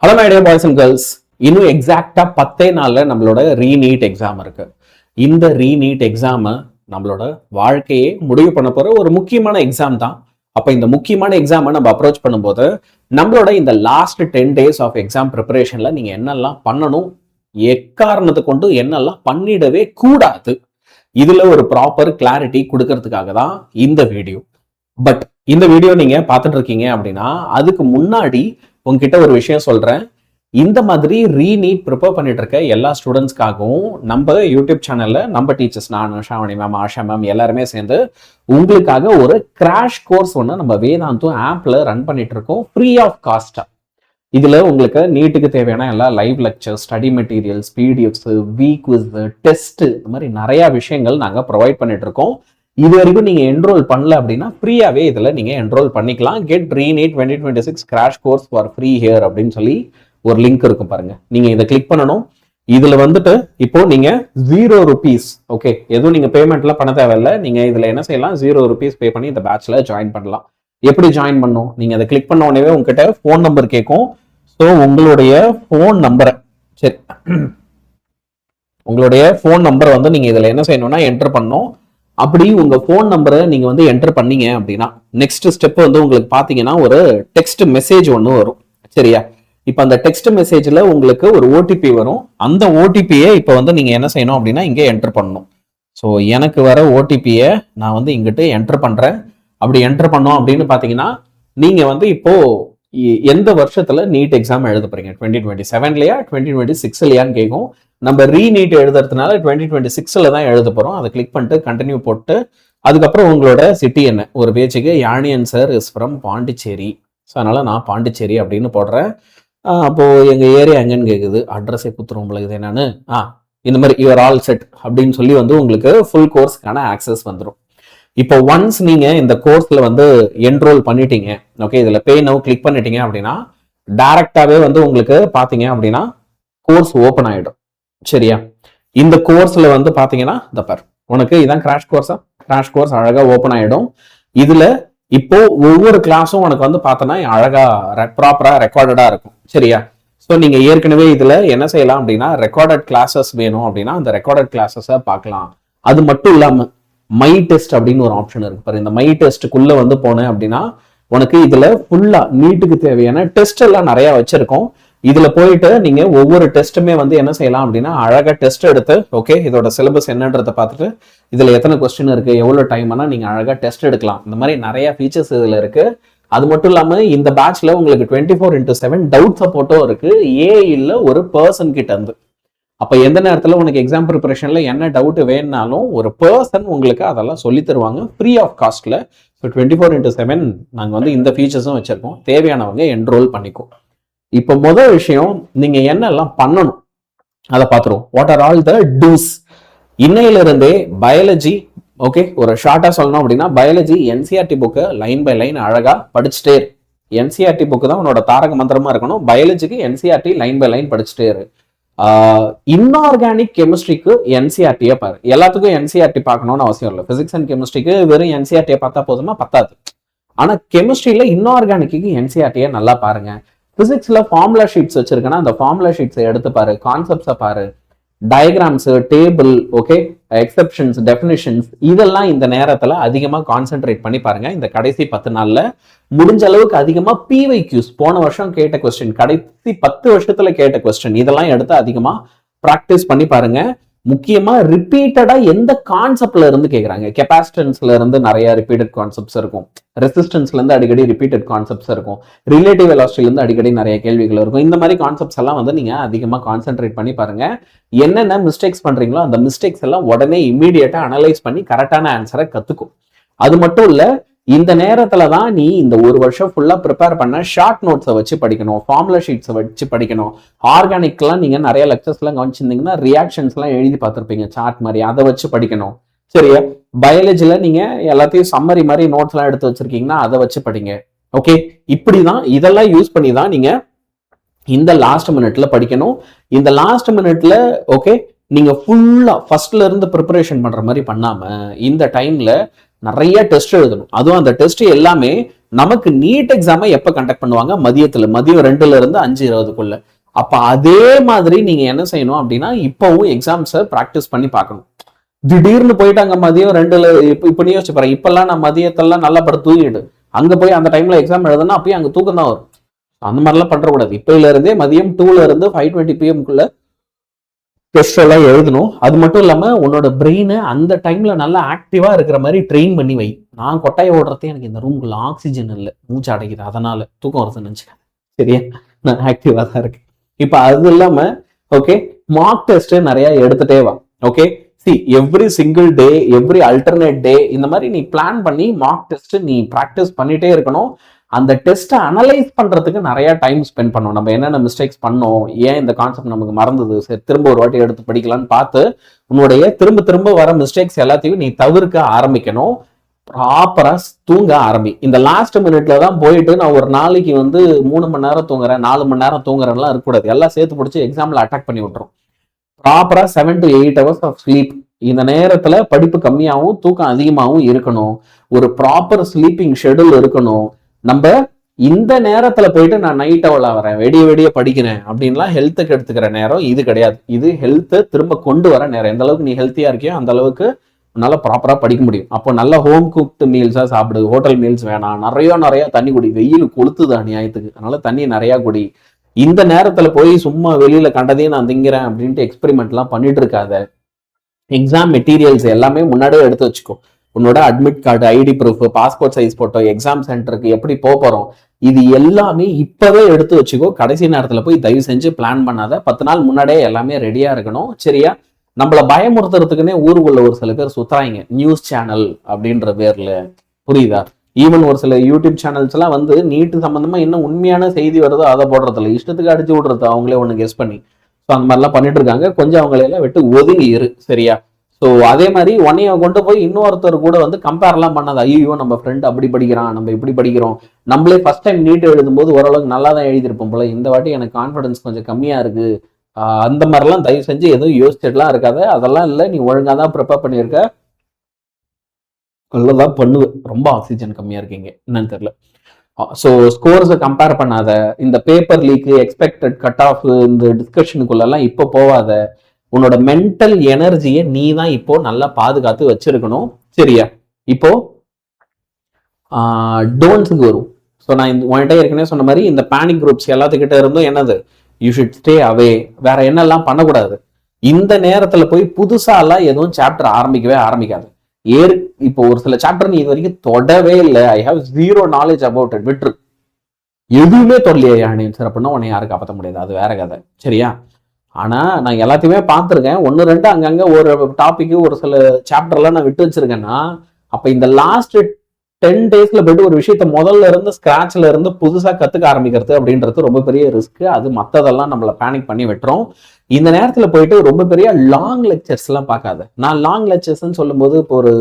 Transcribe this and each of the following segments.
Hello my dear boys and girls, இன்னும் எக்ஸாக்டா 10 நாள்ல நம்மளோட ரீநீட் எக்ஸாம் இருக்கு. இந்த ரீநீட் எக்ஸாம் நம்மளோட வாழ்க்கையே முடிவு பண்ண போற ஒரு முக்கியமான எக்ஸாம் தான். அப்ப இந்த முக்கியமான எக்ஸாமை நம்ம அப்ரோச் பண்ணும்போது நம்மளோட இந்த லாஸ்ட் 10 days ஆஃப் எக்ஸாம் ப்ரிப்பரேஷன்ல நீங்க என்னெல்லாம் பண்ணணும், எக்காரணத்தை கொண்டு என்னெல்லாம் பண்ணிடவே கூடாது, இதுல ஒரு ப்ராப்பர் கிளாரிட்டி கொடுக்கறதுக்காக தான் இந்த வீடியோ. பட் இந்த வீடியோ நீங்க பார்த்துட்டு இருக்கீங்க அப்படின்னா அதுக்கு முன்னாடி உங்ககிட்ட ஒரு விஷயம் சொல்றேன். இந்த மாதிரி ரீநீட் ப்ரிப்பேர் பண்ணிட்டு இருக்க எல்லா ஸ்டூடெண்ட்ஸ்க்காகவும் நம்ம யூடியூப் சேனல்ல நம்ம டீச்சர்ஸ், நான் ஷாவணி மேம், ஆஷா மேம் எல்லாருமே சேர்ந்து உங்களுக்காக ஒரு கிராஷ் கோர்ஸ் ஒன்று நம்ம வேதாந்தம் ஆப்ல ரன் பண்ணிட்டு இருக்கோம், ஃப்ரீ ஆஃப் காஸ்டா. இதுல உங்களுக்கு நீட்டுக்கு தேவையான எல்லா live lecture, study materials, PDFs, வீக்விஸ், டெஸ்ட், இந்த மாதிரி நிறைய விஷயங்கள் நாங்க ப்ரொவைட் பண்ணிட்டு இருக்கோம். இது வரைக்கும் நீங்க என்ரோல் பண்ணல அப்படின்னா ஃப்ரீயாவே இதுல நீங்க என்ரோல் பண்ணிக்கலாம். Get re-NEET 2026 crash course for free here அப்படின்னு சொல்லி ஒரு லிங்க் இருக்கும் பாருங்க. நீங்க இதை கிளிக் பண்ணணும். இதுல வந்துட்டு இப்போ நீங்க ₹0, ஓகே, எதுவும் நீங்க பேமெண்ட்லாம் பண்ண தேவையில்லை. நீங்க இதுல என்ன செய்யலாம், ₹0 பே பண்ணி இந்த பேட்ச்ல ஜாயின் பண்ணலாம். எப்படி ஜாயின் பண்ணும், நீங்க அதை கிளிக் பண்ண உடனே உங்ககிட்ட ஃபோன் நம்பர் கேட்கும். ஸோ உங்களுடைய ஃபோன் நம்பரை, சரி, உங்களுடைய ஃபோன் நம்பரை வந்து நீங்க இதுல என்ன செய்யணும்னா என்டர் பண்ணணும். அப்படி உங்க ஃபோன் நம்பரை நீங்க வந்து என்டர் பண்ணீங்க அப்படின்னா நெக்ஸ்ட் ஸ்டெப் வந்து உங்களுக்கு பாத்தீங்கன்னா ஒரு டெக்ஸ்ட் மெசேஜ் ஒன்று வரும், சரியா? இப்ப அந்த டெக்ஸ்ட் மெசேஜ்ல உங்களுக்கு ஒரு ஓடிபி வரும். அந்த ஓடிபியை இப்ப வந்து நீங்க என்ன செய்யணும் அப்படின்னா இங்கே என்டர் பண்ணணும். ஸோ எனக்கு வர ஓடிபியை நான் வந்து இங்கிட்டு என்டர் பண்றேன். அப்படி என்டர் பண்ணோம் அப்படின்னு பாத்தீங்கன்னா நீங்க வந்து இப்போ எந்த வருஷத்துல நீட் எக்ஸாம் எழுத போறீங்க, 2027லயா 2026லயான்னு கேட்கும். நம்ம ரீநீட் எழுதுறதுனால 2026ல தான் எழுத போறோம். அதை கிளிக் பண்ணிட்டு கண்டினியூ போட்டு அதுக்கப்புறம் உங்களோட சிட்டி என்ன, ஒரு பேச்சுக்கு யானியன் sir is from Pondicherry, so அதனால நான் பாண்டிச்சேரி அப்படின்னு போடுறேன். அப்போ எங்க ஏரியா எங்கன்னு கேக்குது, அட்ரஸே குத்துறோம் உங்களுக்கு என்னன்னு, இந்த மாதிரி யுவர் ஆல் செட் அப்படின்னு சொல்லி வந்து உங்களுக்கு ஃபுல் கோர்ஸ்க்கான ஆக்சஸ் வந்துடும். இப்போ ஒன்ஸ் நீங்க இந்த கோர்ஸ்ல வந்து என்ரோல் பண்ணிட்டீங்க, ஓகே, இதுல பே நவ் கிளிக் பண்ணிட்டீங்க அப்படின்னா டைரக்டாவே வந்து உங்களுக்கு பாத்தீங்க அப்படின்னா கோர்ஸ் ஓபன் ஆயிடும், சரியா? இந்த கோர்ஸ்ல வந்து பாத்தீங்கன்னா இந்த பார், உனக்கு இதான் கிராஷ் கோர்ஸா, கிராஷ் கோர்ஸ் அழகா ஓபன் ஆயிடும். இதுல இப்போ ஒவ்வொரு கிளாஸும் உனக்கு வந்து பார்த்தோன்னா அழகா ப்ராப்பரா ரெக்கார்டடா இருக்கும், சரியா? ஸோ நீங்க ஏற்கனவே இதுல என்ன செய்யலாம் அப்படின்னா ரெக்கார்டட் கிளாஸஸ் வேணும் அப்படின்னா அந்த ரெக்கார்டட் கிளாஸஸை பார்க்கலாம். அது மட்டும் இல்லாம மை டெஸ்ட் அப்படின்னு ஒரு ஆப்ஷன் இருக்கு பாரு. இந்த மை டெஸ்ட்டுக்குள்ள வந்து போனேன் அப்படின்னா உனக்கு இதுல ஃபுல்லா நீட்டுக்கு தேவையான டெஸ்ட் எல்லாம் நிறைய வச்சிருக்கோம். இதுல போயிட்டு நீங்க ஒவ்வொரு டெஸ்ட்டுமே வந்து என்ன செய்யலாம் அப்படின்னா அழகா டெஸ்ட் எடுத்து, ஓகே, இதோட சிலபஸ் என்னன்றதை பார்த்துட்டு இதுல எத்தனை கொஸ்டின் இருக்கு, எவ்வளவு டைம்னா நீங்க அழகா டெஸ்ட் எடுக்கலாம். இந்த மாதிரி நிறைய ஃபீச்சர்ஸ் இதுல இருக்கு. அது மட்டும் இல்லாம இந்த பேட்ச்ல உங்களுக்கு 24/7 டவுட் சப்போர்ட்டும் இருக்கு, ஏஐல ஒரு பர்சன் கிட்ட இருந்து. அப்ப எந்த நேரத்துல உனக்கு எக்ஸாம் ப்ரிப்பரேஷன்ல என்ன டவுட் வேணும்னாலும் ஒரு பர்சன் உங்களுக்கு அதெல்லாம் சொல்லி தருவாங்க ஃப்ரீ ஆஃப் காஸ்ட்ல. ஸோ 24/7 நாங்க வந்து இந்த ஃபீச்சர்ஸும் வச்சிருக்கோம். தேவையானவங்க என்ரோல் பண்ணிக்கோ. இப்போ முதல் விஷயம், நீங்க என்னெல்லாம் பண்ணணும் அதை பார்த்துருவோம். What are all the dos? இன்னையில இருந்தே பயாலஜி, ஓகே, ஒரு ஷார்ட்டா சொல்லணும் அப்படின்னா பயாலஜி என்சிஆர்டி புக்கை லைன் பை லைன் அழகா படிச்சுட்டே இரு. என்சிஆர்டி புக்கு தான் உன்னோட தாரக மந்திரமா இருக்கணும். பயாலஜிக்கு என்சிஆர்டி லைன் பை லைன் படிச்சுட்டே இரு. இன்ஆர்கானிக் கெமிஸ்ட்ரிக்கு என்சிஆர்டியை பாரு. எல்லாத்துக்கும் என்சிஆர்டி பார்க்கணும்னு அவசியம் இல்லை. பிசிக்ஸ் அண்ட் கெமிஸ்ட்ரிக்கு வெறும் என்சிஆர்டியை பார்த்தா போதுமா? பத்தாது. ஆனா கெமிஸ்ட்ரியில இன்ஆர்கானிக்கு என்சிஆர்டியை நல்லா பாருங்க. பிசிக்ஸ்ல ஃபார்முலா ஷீட்ஸ் வச்சிருக்கேன்னா அந்த ஃபார்முலா ஷீட்ஸை எடுத்து பாரு, கான்செப்ட்ஸை பாரு, diagrams, table, okay, exceptions, definitions, இதெல்லாம் இந்த நேரத்துல அதிகமா கான்சென்ட்ரேட் பண்ணி பாருங்க. இந்த கடைசி 10 நாள்ல முடிஞ்ச அளவுக்கு அதிகமா PYQs, போன வருஷம் கேட்ட கொஸ்டின், கடைசி 10 வருஷத்துல கேட்ட கொஸ்டின், இதெல்லாம் எடுத்து அதிகமா பிராக்டிஸ் பண்ணி பாருங்க. முக்கியமா ரிப்பீட்டடா எந்த கான்செப்ட்ல இருந்து கேட்கறாங்க, கெப்பாசிட்டன்ஸ்ல இருந்து நிறைய ரிப்பீட்டட் கான்செப்ட்ஸ் இருக்கும், ரெசிஸ்டன்ஸ்ல இருந்து அடிக்கடி ரிப்பீட்டட் கான்செப்ட்ஸ் இருக்கும், ரிலேட்டிவ் வெலாசிட்டில இருந்து அடிக்கடி நிறைய கேள்விகள் இருக்கும். இந்த மாதிரி கான்செப்ட்ஸ் எல்லாம் வந்து நீங்க அதிகமா கான்சென்ட்ரேட் பண்ணி பாருங்க. என்னென்ன மிஸ்டேக்ஸ் பண்றீங்களோ அந்த மிஸ்டேக்ஸ் எல்லாம் உடனே இம்மீடியட்டா அனலைஸ் பண்ணி கரெக்டான ஆன்சரை கத்துக்கும். அது மட்டும் இல்ல, இந்த நேரத்துல தான் நீ இந்த ஒரு வருஷம் ஃபுல்லா ப்ரிப்பேர் பண்ண ஷார்ட் நோட்ஸை வச்சு படிக்கணும், ஃபார்முலா ஷீட்ஸை வச்சு படிக்கணும். ஆர்கானிக்லாம் நீங்க நிறைய லெக்சர்ஸ் எல்லாம் கவனிச்சிருந்தீங்கன்னா ரியாக்ஷன்ஸ் எல்லாம் எழுதி பார்த்திருப்பீங்க சார்ட் மாதிரி, அதை வச்சு படிக்கணும், சரியா? பயாலஜில நீங்க எல்லாத்தையும் சம்மரி மாதிரி நோட்ஸ் எல்லாம் எடுத்து வச்சிருக்கீங்கன்னா அதை வச்சு படிங்க, ஓகே? இப்படிதான் இதெல்லாம் யூஸ் பண்ணி தான் நீங்க இந்த லாஸ்ட் மினிட்ல படிக்கணும். இந்த லாஸ்ட் மினிட்ல, ஓகே, நீங்க ஃபுல்லா ஃபர்ஸ்ட்ல இருந்து ப்ரிப்பரேஷன் பண்ற மாதிரி பண்ணாம இந்த டைம்ல நிறைய டெஸ்ட் எழுதணும். அதுவும் அந்த டெஸ்ட் எல்லாமே நமக்கு நீட் எக்ஸாமை எப்ப கண்டக்ட் பண்ணுவாங்க? மதியம் 2ல இருந்து 5:20க்குள்ள. அப்ப அதே மாதிரி நீங்க என்ன செய்யணும் அப்படின்னா, இப்பவும் எக்ஸாம்ஸை ப்ராக்டிஸ் பண்ணி பார்க்கணும். திடீர்னு போயிட்டு அங்க மதியம் 2ல இப்ப நீ யோசிச்சு பாரு, இப்பெல்லாம் நான் மதியத்தெல்லாம் நல்லா படுத்து தூங்கிடு, அங்க போய் அந்த டைம்ல எக்ஸாம் எழுதுனா அப்பயும் அங்க தூக்கம் தான் வரும். அந்த மாதிரிலாம் பண்றக்கூடாது. இப்பல இருந்தே மதியம் 2ல இருந்து 5:20 PM டெஸ்ட் எல்லாம் எழுதணும். அது மட்டும் இல்லாம உன்னோட பிரெயினை அந்த டைம்ல நல்லா ஆக்டிவா இருக்கிற மாதிரி ட்ரெயின் பண்ணி வை. நான் கொட்டாய ஓடுறதே எனக்கு இந்த ரூமுக்குள்ள ஆக்சிஜன் இல்லை, மூச்சு அடைக்குது, அதனால தூக்கம் வருதுன்னு நினைச்சுக்கேன். சரியா, நான் ஆக்டிவா தான் இருக்கேன். இப்ப அது இல்லாம ஓகே, மார்க் டெஸ்ட் நிறைய எடுத்துட்டே வா. Okay, see every single day, every alternate day இந்த மாதிரி நீ பிளான் பண்ணி மார்க் டெஸ்ட் நீ ப்ராக்டிஸ் பண்ணிட்டே இருக்கணும். அந்த டெஸ்ட்டை அனலைஸ் பண்றதுக்கு நிறைய டைம் ஸ்பெண்ட் பண்ணணும். நம்ம என்னென்ன மிஸ்டேக்ஸ் பண்ணோம், ஏன் இந்த கான்செப்ட் நமக்கு மறந்தது, சரி திரும்ப ஒரு வாட்டி எடுத்து படிக்கலான்னு பார்த்து உன்னுடைய திரும்ப வர மிஸ்டேக்ஸ் எல்லாத்தையும் நீ தவிர்க்க ஆரம்பிக்கணும். ப்ராப்பரா தூங்க ஆரம்பி. இந்த லாஸ்ட் மினிட்ல தான் போயிட்டு நான் ஒரு நாளைக்கு 3 மணி நேரம் தூங்குறேன், 4 மணி நேரம் தூங்குறேன்லாம் இருக்கக்கூடாது. எல்லாம் சேர்த்து பிடிச்சி எக்ஸாம்ல அட்டாக் பண்ணி விட்டுரும். ப்ராப்பரா 7 to 8 hours ஆஃப் ஸ்லீப். இந்த நேரத்துல படிப்பு கம்மியாகவும் தூக்கம் அதிகமாகவும் இருக்கணும். ஒரு ப்ராப்பர் ஸ்லீப்பிங் ஷெடியூல் இருக்கணும். நம்ம இந்த நேரத்துல போயிட்டு நான் நைட் அவ்வளோ வரேன், வெடிய படிக்கிறேன் அப்படின்லாம் ஹெல்த்துக்கு எடுத்துக்கிற நேரம் இது கிடையாது. இது ஹெல்த்தை திரும்ப கொண்டு வர நேரம். எந்த அளவுக்கு நீ ஹெல்த்தியா இருக்கியோ அந்த அளவுக்கு உன்னால ப்ராப்பரா படிக்க முடியும். அப்போ நல்ல ஹோம் குக்டு மீல்ஸா சாப்பிடு, ஹோட்டல் மீல்ஸ் வேணாம். நிறைய தண்ணி குடி. வெயில் கொளுத்துது அநியாயத்துக்கு, அதனால தண்ணி நிறைய குடி. இந்த நேரத்துல போய் சும்மா வெளியில கண்டதையும் நான் திங்கிறேன் அப்படின்ட்டு எக்ஸ்பெரிமெண்ட்லாம் பண்ணிட்டு இருக்காத. எக்ஸாம் மெட்டீரியல்ஸ் எல்லாமே முன்னாடியே எடுத்து வச்சுக்கோ. உன்னோட admit card, ID proof, passport size photo, exam சென்டருக்கு எப்படி போறோம், இது எல்லாமே இப்பவே எடுத்து வச்சுக்கோ. கடைசி நேரத்துல போய் தயவு செஞ்சு பிளான் பண்ணாத. 10 நாள் முன்னாடியே எல்லாமே ரெடியா இருக்கணும். சரியா, நம்மள பயமுறுத்துறதுக்குன்னே ஊருக்குள்ள ஒரு சில பேர் சுத்துறாங்க, நியூஸ் சேனல் அப்படின்ற பேர்ல. புரியுதா? ஈவன் ஒரு சில யூடியூப் சேனல்ஸ் எல்லாம் நீட்டு சம்பந்தமா இன்னும் உண்மையான செய்தி வருதோ அதை போடுறதில்ல, இஷ்டத்துக்கு அடிச்சு விடுறது அவங்களே ஒண்ணு கெஸ் பண்ணி. ஸோ அந்த மாதிரிலாம் பண்ணிட்டு இருக்காங்க. கொஞ்சம் அவங்களையெல்லாம் விட்டு ஒதுங்கி இரு. சரியா? ஸோ அதே மாதிரி உன்னைய கொண்டு போய் இன்னொருத்தர் கூட கம்பேர்லாம் பண்ணாது. ஐயோ நம்ம ஃப்ரெண்ட் அப்படி படிக்கிறான், நம்ம இப்படி படிக்கிறோம். நம்மளே ஃபர்ஸ்ட் டைம் நீட் எழுதும்போது ஓரளவுக்கு நல்லா தான் எழுதியிருப்போம் போல, இந்த வாட்டி எனக்கு கான்ஃபிடன்ஸ் கொஞ்சம் கம்மியா இருக்கு, அந்த மாதிரிலாம் தயவு செஞ்சு எதுவும் யோசிச்சுட்டுலாம் இருக்காத. அதெல்லாம் இல்லை, நீ ஒழுங்காக தான் ப்ரிப்பேர் பண்ணியிருக்க, நல்லதான் பண்ணுவேன். ரொம்ப ஆக்சிஜன் கம்மியா இருக்கீங்க என்னன்னு தெரியல. ஸோ ஸ்கோர்ஸை கம்பேர் பண்ணாத. இந்த paper leak, expected cut off, இந்த டிஸ்கஷனுக்குள்ளெல்லாம் இப்போ போவாத. உன்னோட மென்டல் எனர்ஜியை நீ தான் இப்போ நல்லா பாதுகாத்து வச்சிருக்கணும். சரியா? இப்போ டோன்ஸுக்கு வரும். ஸோ நான் உன்கிட்ட ஏற்கனவே சொன்ன மாதிரி இந்த பேனிக் குரூப்ஸ் எல்லாத்துக்கிட்ட இருந்தும் என்னது, யூ ஷுட் ஸ்டே அவே. வேற என்னெல்லாம் பண்ணக்கூடாது. இந்த நேரத்துல போய் புதுசாலாம் எதுவும் சாப்டர் ஆரம்பிக்கவே ஆரம்பிக்காது. இப்போ ஒரு சில சாப்டர் நீ இது வரைக்கும் தொடவே இல்லை, I have 0 knowledge about it, விட்டுரு. எதுவுமே தொடலையா யானேன் சார் அப்படின்னா உன்னை யாரும் காப்பாற்ற முடியாது, அது வேற கதை. சரியா? ஆனா நான் எல்லாத்தையுமே பார்த்துருக்கேன். 1, 2 அங்கங்க ஒரு டாபிக், ஒரு சில சாப்டர்லாம் நான் விட்டு வச்சிருக்கேன்னா, அப்ப இந்த லாஸ்ட் 10 daysல போயிட்டு ஒரு விஷயத்த முதல்ல இருந்து ஸ்கிராச்ல இருந்து புதுசா கத்துக்க ஆரம்பிக்கிறது அப்படின்றது ரொம்ப பெரிய ரிஸ்க். அது மற்றதெல்லாம் நம்மளை பேனிக் பண்ணி விட்டுரும். இந்த நேரத்துல போயிட்டு ரொம்ப பெரிய லாங் லெக்சர்ஸ் எல்லாம் பார்க்காத. நான் லாங் லெக்சர்ஸ்ன்னு சொல்லும்போது இப்போ ஒரு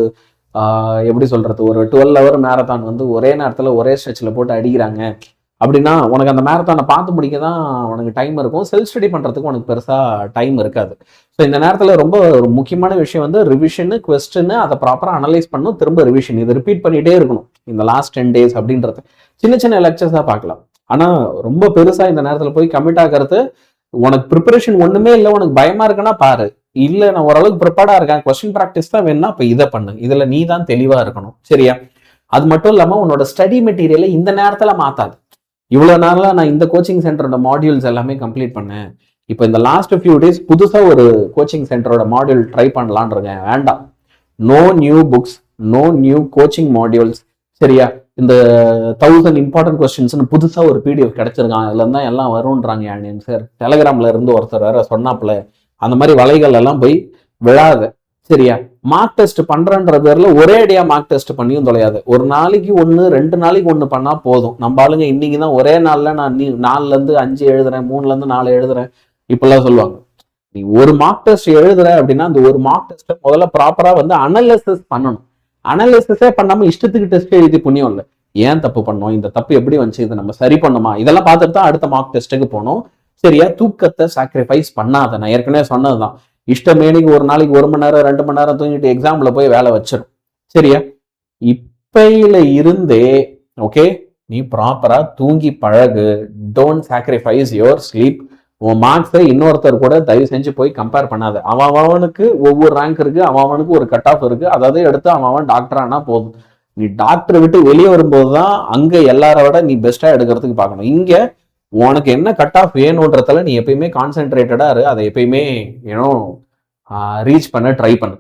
எப்படி சொல்றது, ஒரு 12 hour மேரத்தான் ஒரே நேரத்துல ஒரே ஸ்ட்ரெச்ல போட்டு அடிக்கிறாங்க அப்படின்னா உனக்கு அந்த மேரத்தானை பார்த்து முடிக்க தான் உனக்கு டைம் இருக்கும். செல்ஃப் ஸ்டடி பண்றதுக்கு உனக்கு பெருசா டைம் இருக்காது. ஸோ இந்த நேரத்துல ரொம்ப ஒரு முக்கியமான விஷயம் ரிவிஷனு, கொஸ்டின், அதை ப்ராப்பரா அனலைஸ் பண்ணணும். திரும்ப ரிவிஷன், இதை ரிப்பீட் பண்ணிட்டே இருக்கணும் இந்த லாஸ்ட் 10 days அப்படின்றது. சின்ன சின்ன லெக்சர்ஸா பார்க்கலாம். ஆனா ரொம்ப பெருசா இந்த நேரத்துல போய் கமிட் ஆகிறது, உனக்கு ப்ரிப்பரேஷன் ஒண்ணுமே இல்லை, உனக்கு பயமா இருக்குன்னா பாரு. இல்ல நான் ஓரளவுக்கு ப்ரிப்பேர்டா இருக்கேன், கொஸ்டின் ப்ராக்டிஸ் தான் வேணும்னா இப்ப இதை பண்ணு. இதுல நீ தான் தெளிவா இருக்கணும். சரியா? அது மட்டும் இல்லாம உன்னோட ஸ்டடி மெட்டீரியலை இந்த நேரத்துல மாத்தாது. இவ்வளவு நாளா நான் இந்த கோச்சிங் சென்டரோட மாடியூல்ஸ் எல்லாமே கம்ப்ளீட் பண்ணேன், இப்போ இந்த லாஸ்ட் ஃபியூ டேஸ் புதுசா ஒரு கோச்சிங் சென்டரோட மாடியூல் ட்ரை பண்ணலான் இருக்கேன். வேண்டாம். No new books, no new coaching modules. சரியா? இந்த 1000 இம்பார்ட்டன்ட் கொஸ்டின்ஸ்னு புதுசா ஒரு பிடிஎஃப் கிடைச்சிருக்கான், அதுல இருந்தா எல்லாம் வரும்ன்றாங்க யானேன் சார். டெலகிராம்ல இருந்து ஒருத்தர் வேற சொன்னாப்புல. அந்த மாதிரி வலைகள் எல்லாம் போய் விழாத. சரியா? மார்க் டெஸ்ட் பண்றன்ற பேர்ல ஒரே அடியா மார்க் டெஸ்ட் பண்ணியும் தொலையாது. ஒரு நாளைக்கு 1, 2 நாளைக்கு 1 பண்ணா போதும். நம்ம ஆளுங்க இன்னைக்கு தான் ஒரே நாள்ல நான் 4ல இருந்து 5 எழுதுறேன், 3ல இருந்து 4 எழுதுறேன் இப்பெல்லாம் சொல்லுவாங்க. நீ ஒரு மார்க் டெஸ்ட் எழுதுற அப்படின்னா அந்த ஒரு மார்க் டெஸ்ட் முதல்ல ப்ராப்பரா அனலைசிஸ் பண்ணணும். அனலைசிஸே பண்ணாம இஷ்டத்துக்கு டெஸ்ட் எழுதி புண்ணியம் இல்லை. ஏன் தப்பு பண்ணோம், இந்த தப்பு எப்படி வந்துச்சு, இதை நம்ம சரி பண்ணுமா, இதெல்லாம் பார்த்துட்டு தான் அடுத்த மார்க் டெஸ்ட்டுக்கு போகணும். சரியா? தூக்கத்தை சாக்ரிஃபைஸ் பண்ணாத. நான் ஏற்கனவே சொன்னதுதான். இஷ்டமேனிக்கு ஒரு நாளைக்கு 1 மணி நேரம் 2 மணி நேரம் தூங்கிட்டு எக்ஸாம்ல போய் வேலை வச்சிடும். சரியா? இப்பையில இருந்தே ஓகே, நீ ப்ராப்பரா தூங்கி பழகு. Don't sacrifice your sleep. உன் மார்க்ஸை இன்னொருத்தர் கூட தயவு செஞ்சு போய் கம்பேர் பண்ணாத. அவனுக்கு ஒவ்வொரு ரேங்க் இருக்கு, அவனுக்கு ஒரு கட் ஆஃப் இருக்கு, அதாவது எடுத்து அவன் டாக்டர் ஆனா போதும். நீ டாக்டர் விட்டு வெளியே வரும்போது தான் அங்க எல்லார விட நீ பெஸ்டா எடுக்கிறதுக்கு பார்க்கணும். இங்க உனக்கு என்ன கட் ஆஃப் வேணுன்றதுல நீ எப்பயுமே கான்சென்ட்ரேட்டடா இரு. அதை எப்பயுமே ஏன்னோ ரீச் பண்ண ட்ரை பண்ணு.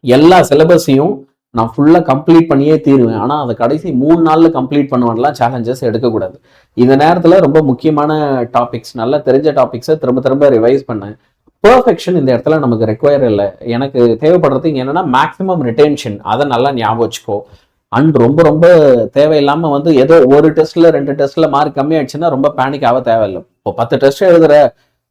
எல்லா சிலபஸையும் நான் ஃபுல்லா கம்ப்ளீட் பண்ணியே தீருவேன், ஆனா அதை கடைசி 3 நாள்ல கம்ப்ளீட் பண்ணுவான்லாம் சேலஞ்சஸ் எடுக்கக்கூடாது. இந்த நேரத்துல ரொம்ப முக்கியமான டாபிக்ஸ், நல்லா தெரிஞ்ச டாபிக்ஸை திரும்ப திரும்ப ரிவைஸ் பண்ணேன். பெர்ஃபெக்ஷன் இந்த இடத்துல நமக்கு ரெக்வயர் இல்லை. எனக்கு தேவைப்படுறது இங்க என்னன்னா மேக்ஸிமம் ரிட்டென்ஷன். அதை நல்லா ஞாபகம் வச்சுக்கோ. அண்ட் ரொம்ப ரொம்ப தேவையில்லாம வந்து ஏதோ ஒரு டெஸ்ட்ல 2 டெஸ்ட்ல மார்க் கம்மியாயிடுச்சுன்னா ரொம்ப பேனிக் ஆக தேவையில்லை. இப்போ 10 டெஸ்ட் எழுதுற,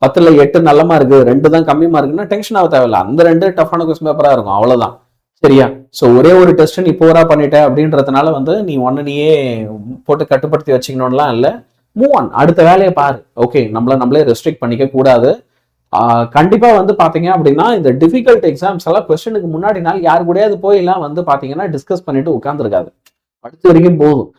10ல் 8 நல்ல மார்க்கு, 2 தான் கம்மி மார்க்குன்னா டென்ஷன் ஆக தேவையில்லை. அந்த 2 டஃப்பான கொஸ்டின் பேப்பரா இருக்கும், அவ்வளவுதான். சரியா? ஸோ ஒரே ஒரு டெஸ்ட் நீ போரா பண்ணிட்ட அப்படின்றதுனால வந்து நீ நீயே போட்டு கட்டுப்படுத்தி வச்சுக்கணும்லாம் இல்லை. மூவ் ஆன், அடுத்த வேலையை பாரு. ஓகே, நம்மளே ரெஸ்ட்ரிக்ட் பண்ணிக்க கூடாது. கண்டிப்பா வந்து பாத்தீங்க அப்படின்னா இந்த டிஃபிகல்ட் எக்ஸாம்ஸ் எல்லாம் கொஸ்டினுக்கு முன்னாடி நாள் யாரு கூடயாவது போயெல்லாம் வந்து பாத்தீங்கன்னா டிஸ்கஸ் பண்ணிட்டு உட்காந்துருக்காது. படிச்ச வரைக்கும் போதும்.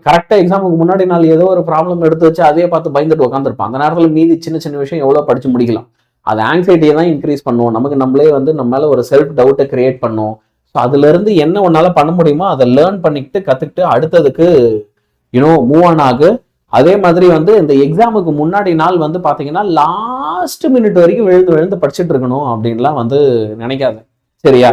கரெக்டா எக்ஸாமுக்கு முன்னாடி நாள் ஏதோ ஒரு ப்ராப்ளம் எடுத்து வச்சு அதே பார்த்து பயந்துட்டு உட்காந்துருப்பான். அந்த நேரத்துல மீதி சின்ன சின்ன விஷயம் எவ்வளவு படிச்சு முடிக்கலாம். அது ஆங்ஸைட்டியை தான் இன்க்ரீஸ் பண்ணுவோம். நமக்கு நம்மளே வந்து நம்ம மேல ஒரு செல்ஃப் டவுட்டை கிரியேட் பண்ணும். ஸோ அதுல இருந்து என்ன ஒன்னால பண்ண முடியுமோ அதை லேர்ன் பண்ணிக்கிட்டு கத்துக்கிட்டு அடுத்ததுக்கு மூவ் ஆன் ஆகு. அதே மாதிரி வந்து இந்த எக்ஸாமுக்கு முன்னாடி நாள் வந்து பாத்தீங்கன்னா லாஸ்ட் மினிட் வரைக்கும் விழுந்து படிச்சுட்டு இருக்கணும் அப்படின்லாம் வந்து நினைக்காத. சரியா?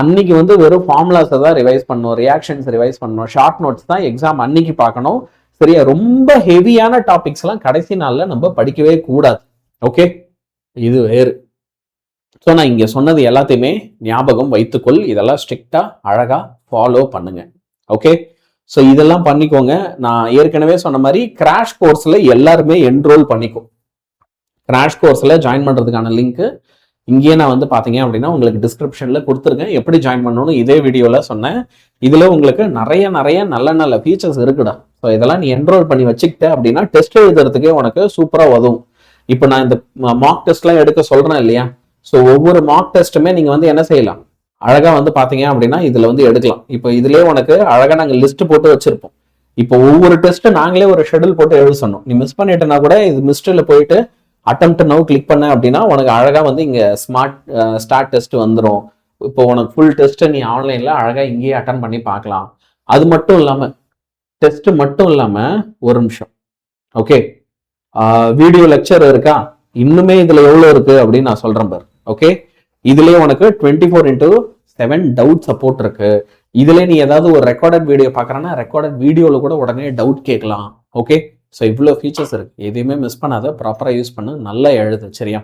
அன்னைக்கு வந்து வெறும் ஃபார்முலாஸை தான் ரிவைஸ் பண்ணணும், ரியாக்ஷன்ஸ் ரிவைஸ் பண்ணணும், ஷார்ட் நோட்ஸ் தான் எக்ஸாம் அன்னைக்கு பார்க்கணும். சரியா? ரொம்ப ஹெவியான டாபிக்ஸ் எல்லாம் கடைசி நாள்ல நம்ம படிக்கவே கூடாது. ஓகே, இது வேறு. ஸோ நான் இங்க சொன்னது எல்லாத்தையுமே ஞாபகம் வைத்துக்கொள். இதெல்லாம் ஸ்ட்ரிக்டா அழகா ஃபாலோ பண்ணுங்க. ஓகே, ஸோ இதெல்லாம் பண்ணிக்கோங்க. நான் ஏற்கனவே சொன்ன மாதிரி கிராஷ் கோர்ஸ்ல எல்லாருமே என்ரோல் பண்ணிக்கோ. கிராஷ் கோர்ஸ்ல ஜாயின் பண்றதுக்கான லிங்க் இங்கேயே நான் வந்து பாத்தீங்க அப்படின்னா உங்களுக்கு டிஸ்கிரிப்ஷன்ல கொடுத்துருக்கேன். எப்படி ஜாயின் பண்ணணும்னு இதே வீடியோல சொன்னேன். இதுல உங்களுக்கு நிறைய நல்ல ஃபீச்சர்ஸ் இருக்குடா. ஸோ இதெல்லாம் நீ என்ரோல் பண்ணி வச்சுக்கிட்ட அப்படின்னா டெஸ்ட் எழுதுறதுக்கே உனக்கு சூப்பரா உதவும். இப்போ நான் இந்த மார்க் டெஸ்ட்லாம் எடுக்க சொல்றேன் இல்லையா? ஸோ ஒவ்வொரு மார்க் டெஸ்ட்டுமே நீங்க வந்து என்ன செய்யலாம், அழகா வந்து பாத்தீங்க அப்படின்னா இதுல வந்து எடுக்கலாம். இப்போ இதுலயே உனக்கு அழகா நாங்க லிஸ்ட் போட்டு வச்சிருப்போம். இப்போ ஒவ்வொரு டெஸ்ட் நாங்களே ஒரு ஷெடியூல் போட்டு எழுத சொன்னோம். நீ மிஸ் பண்ணிட்டேன்னா கூட இது மிஸ்ட்ல போயிட்டு அட்டெம்ப்ட் நவ் கிளிக் பண்ண அப்படின்னா உனக்கு அழகா வந்து இங்க ஸ்டார்ட் டெஸ்ட் வந்துடும். இப்போ உனக்கு ஃபுல் டெஸ்ட் நீ ஆன்லைன்ல அழகா இங்கேயே அட்டன் பண்ணி பார்க்கலாம். அது மட்டும் இல்லாம டெஸ்ட் மட்டும் இல்லாம ஒரு நிமிஷம், ஓகே, வீடியோ லெக்சர் இருக்கா, இன்னுமே இதுல எவ்வளவு இருக்கு அப்படின்னு நான் சொல்றேன் பாரு. ஓகே, இதுலயே உனக்கு 24/7 டவுட் சப்போர்ட் இருக்கு. இதுல நீ ஏதாவது ஒரு ரெக்கார்டட் வீடியோ பாக்குறேன்னா ரெக்கார்டட் வீடியோல கூட உடனே டவுட் கேட்கலாம். ஓகே, ஸோ இவ்வளோ ஃபீச்சர்ஸ் இருக்கு. எதையுமே மிஸ் பண்ணாத, ப்ராப்பரா யூஸ் பண்ணு, நல்லா எழுது. சரியா?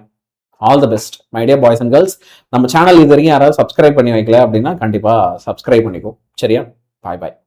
All the best my dear boys and girls. நம்ம சேனல் இது வரைக்கும் யாராவது சப்ஸ்கிரைப் பண்ணி வைக்கல அப்படின்னா கண்டிப்பா சப்ஸ்கிரைப் பண்ணிக்கோ. சரியா? பாய் பாய்.